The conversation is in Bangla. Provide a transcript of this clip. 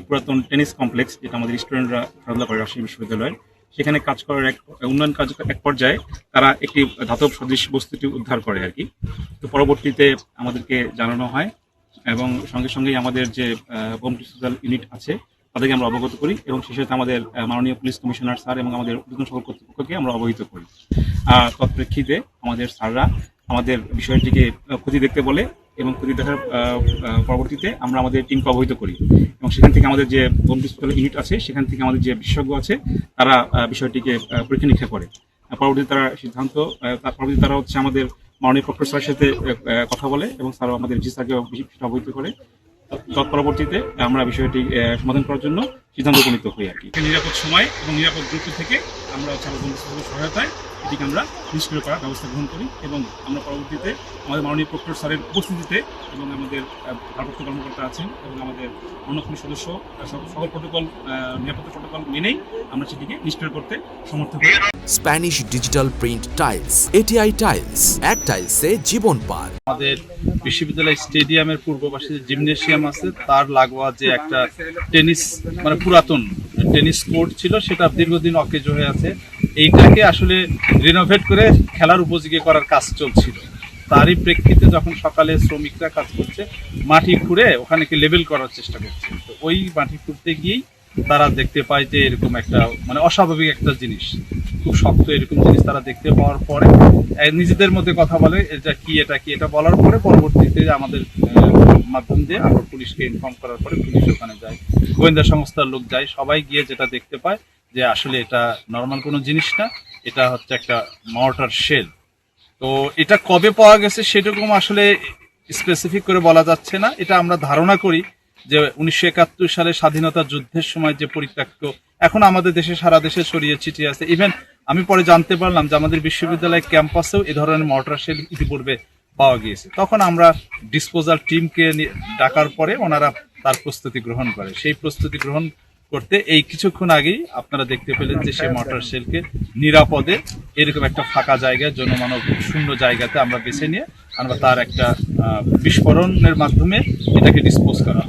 পুরাতন টেনিস কমপ্লেক্স, যেটা আমাদের স্টুডেন্টরা খেলাধুলা করে রাজশাহী বিশ্ববিদ্যালয়ের, সেখানে কাজ করার উন্নয়ন কাজ এক পর্যায়ে তারা একটি ধাতব সদৃশ বস্তুটি উদ্ধার করে আর কি। তো পরবর্তীতে আমাদেরকে জানানো হয় এবং সঙ্গে সঙ্গেই আমাদের যে বোম ডিসপোজাল ইউনিট আছে তাদেরকে আমরা অবগত করি এবং সেই সাথে আমাদের মাননীয় পুলিশ কমিশনার স্যার এবং আমাদের ঊর্ধ্বতন সকল কর্তৃপক্ষকে আমরা অবহিত করি। তৎপ্রেক্ষিতে আমাদের স্যাররা আমাদের বিষয়টিকে ক্ষতি দেখতে বলে এবং ক্ষতি দেখার পরবর্তীতে আমরা আমাদের টিমকে অবহিত করি এবং সেখান থেকে আমাদের যে বোম ডিসপোজাল ইউনিট আছে সেখান থেকে আমাদের যে বিশেষজ্ঞ আছে তারা বিষয়টিকে পরীক্ষা নিরীক্ষা করে। পরবর্তীতে তারা পরবর্তীতে তারা হচ্ছে আমাদের মাননীয় প্রক্টর স্যারের সাথে কথা বলে এবং স্যার আমাদের জি স্যারকে অবহিত করে। তৎপরবর্তীতে আমরা বিষয়টি সমাধান করার জন্য সিদ্ধান্ত উপনীত হই আর কি। নিরাপদ সময় এবং নিরাপদ দূরত্ব থেকে আমরা হচ্ছে আমাদের সহায়তায় এটিকে আমরা নিষ্ক্রিয় করার ব্যবস্থা গ্রহণ করি এবং আমরা পরবর্তীতে আমাদের মাননীয় প্রক্টর স্যারের উপস্থিতিতে এবং আমাদের ভারপ্রাপ্ত কর্মকর্তা আছেন এবং আমাদের অন্য পুলিশ সদস্য সকল প্রোটোকল নিরাপত্তা প্রোটোকল মেনেই আমরা সেটিকে নিষ্ক্রিয় করতে সমর্থ হই। Spanish digital print tiles, ATI tiles, এক টাইলসে জীবন পার। আমাদের বিশ্ববিদ্যালয় স্টেডিয়ামের পূর্ব পাশে যে জিমনেশিয়াম আছে তার লাগোয়া যে একটা টেনিস মানে পুরাতন টেনিস কোর্ট ছিল, সেটা দীর্ঘদিন অকেজ হয়ে আছে। এইটাকে আসলে রিনোভেট করে খেলার উপযোগী করার কাজ চলছিল। তারই প্রেক্ষিতে যখন সকালে শ্রমিকরা কাজ করছে, মাটি খুঁড়ে ওখানেকে লেভেল করার চেষ্টা করছে, তো ওই মাটি খুঁড়তে গিয়েই তারা দেখতে পায় যে এরকম একটা মানে অস্বাভাবিক একটা জিনিস, খুব শক্ত এরকম জিনিস তারা দেখতে পাওয়ার পরে নিজেদের মধ্যে কথা বলে এটা কি এটা বলার পরে পরবর্তীতে আমাদের মাধ্যম দিয়ে আমরা পুলিশকে ইনফর্ম করার পরে পুলিশ ওখানে যায়, গোয়েন্দা সংস্থার লোক যায়, সবাই গিয়ে যেটা দেখতে পায় যে আসলে এটা নর্মাল কোনো জিনিস না, এটা হচ্ছে একটা মর্টার শেল। তো এটা কবে পাওয়া গেছে সেরকম আসলে স্পেসিফিক করে বলা যাচ্ছে না। এটা আমরা ধারণা করি যে 1971 সালে স্বাধীনতা যুদ্ধের সময় যে পরিত্যক্ত, এখন আমাদের দেশে সারা দেশে ছড়িয়ে ছিটিয়ে আছে। ইভেন আমি পরে জানতে পারলাম যে আমাদের বিশ্ববিদ্যালয় ক্যাম্পাসেও এ ধরনের মর্টার শেল ইতিপূর্বে পাওয়া গিয়েছে। তখন আমরা ডিসপোজাল টিমকে ডাকার পরে ওনারা তার প্রস্তুতি গ্রহণ করে। সেই প্রস্তুতি গ্রহণ করতে এই কিছুক্ষণ আগেই আপনারা দেখতে পেলেন যে সে মর্টার শেলকে নিরাপদে এরকম একটা ফাঁকা জায়গায়, জনমানব শূন্য জায়গাতে আমরা বেছে নিয়ে আমরা তার একটা বিস্ফোরণের মাধ্যমে এটাকে ডিসপোজ করা।